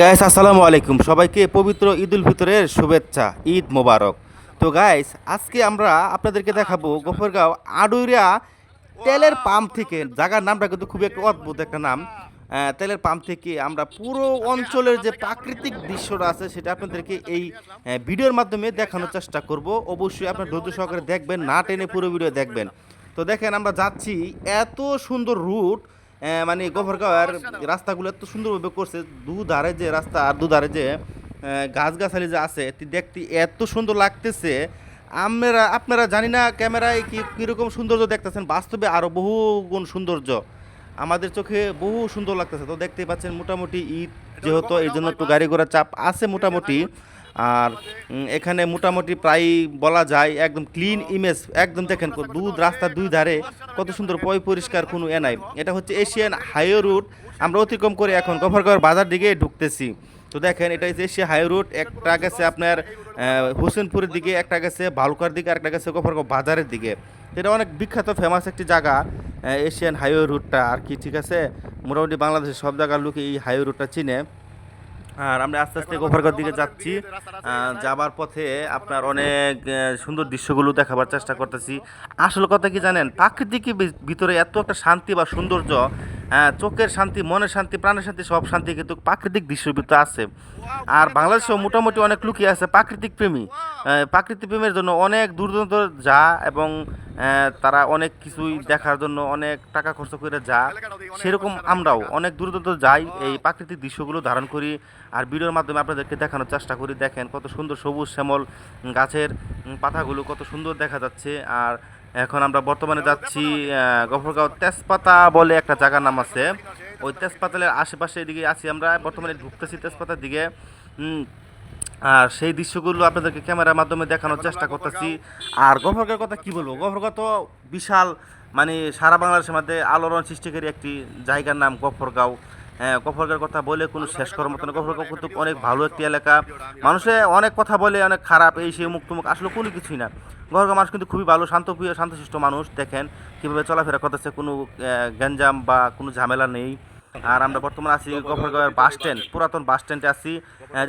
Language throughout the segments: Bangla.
গাইস আসসালামু আলাইকুম, সবাইকে পবিত্র ঈদ উল ফিতরের শুভেচ্ছা, ঈদ মোবারক। তো গাইস আজকে আমরা আপনাদেরকে দেখাবো গফরগাঁও আড়ুইরা তেলের পাম্প থেকে। জায়গার নামটা কিন্তু খুবই একটা অদ্ভুত একটা নাম। তেলের পাম্প থেকে আমরা পুরো অঞ্চলের যে প্রাকৃতিক দৃশ্যটা আছে সেটা আপনাদেরকে এই ভিডিওর মাধ্যমে দেখানোর চেষ্টা করব। অবশ্যই আপনার ধৈর্য সহকারে দেখবেন, না টেনে পুরো ভিডিও দেখবেন। তো দেখেন আমরা যাচ্ছি, এত সুন্দর রুট, মানে গফরগাঁওয়ের রাস্তাগুলো এত সুন্দরভাবে করছে। দুধারে যে রাস্তা আর দুধারে যে গাছগাছালি যে আছে দেখতে এত সুন্দর লাগতেছে। আপনারা জানি না ক্যামেরায় কীরকম সৌন্দর্য দেখতেছেন, বাস্তবে আরও বহু গুণ সৌন্দর্য আমাদের চোখে বহু সুন্দর লাগতেছে। তো দেখতেই পাচ্ছেন মোটামুটি ঈদ যেহেতু এই জন্য একটু গাড়ি ঘোড়ার চাপ আছে মোটামুটি। আর এখানে মোটামুটি প্রায় বলা যায় একদম ক্লিন ইমেজ, একদম দেখেন রাস্তার দুই ধারে কত সুন্দর পরিষ্কার, কোনো নাই। এটা হচ্ছে এশিয়ান হাইওয়ে রুট। আমরা অতিক্রম করে এখন গফরগাঁওয়ের বাজার দিকে ঢুকতেছি। তো দেখেন এটা হচ্ছে এশিয়া হাইওয়ে রুট। একটা গেছে আপনার হোসেনপুরের দিকে, একটা গেছে ভালুকার দিকে, একটা গেছে গফরগাঁও বাজারের দিকে। এটা অনেক বিখ্যাত ফেমাস একটি জায়গা, এশিয়ান হাইওয়ে রুটটা আর কি। ঠিক আছে, মোটামুটি বাংলাদেশের সব জায়গার লোক এই হাইওয়ে রুটটা চিনে। আর আমরা আস্তে আস্তে গফরগাঁওর দিকে যাচ্ছি। যাবার পথে আপনার অনেক সুন্দর দৃশ্যগুলো দেখাবার চেষ্টা করতেছি। আসল কথা কি জানেন, প্রাকৃতিক ভিতরে এত একটা শান্তি বা সৌন্দর্য, চোখের শান্তি, মনের শান্তি, প্রাণের শান্তি, সব শান্তি কিন্তু প্রাকৃতিক দৃশ্যের ভিতরে আছে। আর বাংলাদেশেও মোটামুটি অনেক লুকিয়ে আছে প্রাকৃতিক প্রেমী। প্রাকৃতিক প্রেমের জন্য অনেক দূর দূরান্ত যা, এবং তারা অনেক কিছুই দেখার জন্য অনেক টাকা খরচ করে যা। সেরকম আমরাও অনেক দূর দূরান্ত যাই, এই প্রাকৃতিক দৃশ্যগুলো ধারণ করি আর ভিডিওর মাধ্যমে আপনাদেরকে দেখানোর চেষ্টা করি। দেখেন কত সুন্দর সবুজ শ্যামল গাছের পাতাগুলো কত সুন্দর দেখা যাচ্ছে। আর এখন আমরা বর্তমানে যাচ্ছি গফরগাঁও তেজপাতা বলে একটা জায়গার নাম আছে, ওই তেজপাতালের আশেপাশে এদিকে আছি আমরা, বর্তমানে ঢুকতেছি তেজপাতার দিকে। আর সেই দৃশ্যগুলো আপনাদেরকে ক্যামেরার মাধ্যমে দেখানোর চেষ্টা করতেছি। আর গফরগাঁওয়ের কথা কি বলবো, গফরগাঁও তো বিশাল, মানে সারা বাংলাদেশের মধ্যে আলোড়ন সৃষ্টিকারী একটি জায়গার নাম গফরগাঁও। হ্যাঁ, গফরগাঁওয়ের কথা বলে কোনো শেষ করার মতো না। গফরগাঁও কিন্তু অনেক ভালো একটি এলাকা। মানুষে অনেক কথা বলে অনেক খারাপ, এই সেই মুখ টুমুক, আসলে কোনো কিছুই না। গফরগাঁও মানুষ কিন্তু খুবই ভালো, শান্তপ্রিয়, শান্তশিষ্ট মানুষ। দেখেন কীভাবে চলাফেরা করতেছে, কোনো গ্যাঞ্জাম বা কোনো ঝামেলা নেই। আর আমরা বর্তমানে আছি গফরগাঁওয়ের বাস স্ট্যান্ড, পুরাতন বাস স্ট্যান্ডে আছি।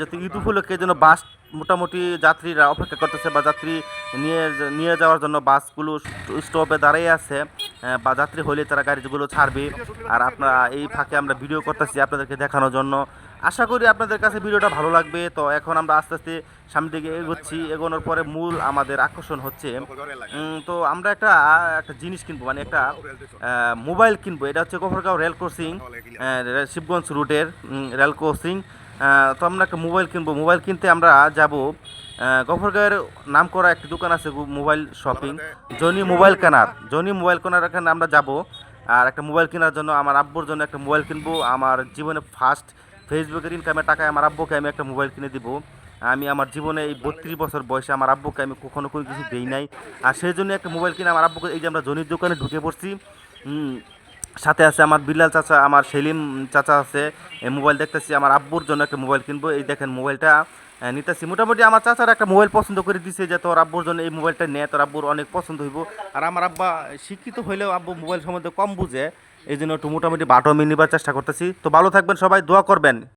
যদি ঈদ উপলক্ষে জন্য বাস মোটামুটি যাত্রীরা অপেক্ষা করতেছে, বা যাত্রী নিয়ে নিয়ে যাওয়ার জন্য বাসগুলো স্টপে দাঁড়িয়ে আছে, বা যাত্রী হলে তারা গাড়িগুলো ছাড়বে। আর আপনারা এই ফাঁকে আমরা ভিডিও করতেছি আপনাদেরকে দেখানোর জন্য। আশা করি আপনাদের কাছে ভিডিওটা ভালো লাগবে। তো এখন আমরা আস্তে আস্তে সামনের দিকে এগোচ্ছি। এগোনোর পরে মূল আমাদের আকর্ষণ হচ্ছে, তো আমরা একটা একটা জিনিস কিনবো, মানে একটা মোবাইল কিনবো। এটা হচ্ছে গফরগাঁও রেল ক্রসিং, শিবগঞ্জ রুটের রেল ক্রসিং। তো আমরা একটা মোবাইল কিনবো। মোবাইল কিনতে আমরা যাব গফরগাঁওয়ের নাম করা একটি দোকান আছে মোবাইল শপিং, জনি মোবাইল কেনার। জনি মোবাইল কেনার এখানে আমরা যাব। আর একটা মোবাইল কেনার জন্য আমার আব্বুর জন্য একটা মোবাইল কিনবো। আমার জীবনে ফার্স্ট ফেসবুকের ইনকামের টাকায় আমার আব্বুকে আমি একটা মোবাইল কিনে দিব। আমি আমার জীবনে এই 32 বছর বয়সে আমার আব্বুকে আমি কখনো কোনো কিছু দেই নাই। আর সেই জন্য একটা মোবাইল কিনে আমার আব্বুকে, এই যে আমরা জনির দোকানে ঢুকে পড়ছি, সাথে আছে আমার বিল্লাল চাচা, আমার সেলিম চাচা আছে। এই মোবাইল দেখতেছি, আমার আব্বুর জন্য একটা মোবাইল কিনবো। এই দেখেন মোবাইলটা নিতেছি। মোটামুটি আমার চাচার একটা মোবাইল পছন্দ করে দিছে, যে তোর আব্বুর জন্য এই মোবাইলটা নে, তোর আব্বুর অনেক পছন্দ হইব। আর আমার আব্বা শিক্ষিত হইলেও আব্বু মোবাইল সম্বন্ধে কম বুঝে, এই জন্য একটু মোটামুটি বাটো নিবার চেষ্টা করতেছি। তো ভালো থাকবেন সবাই, দোয়া করবেন।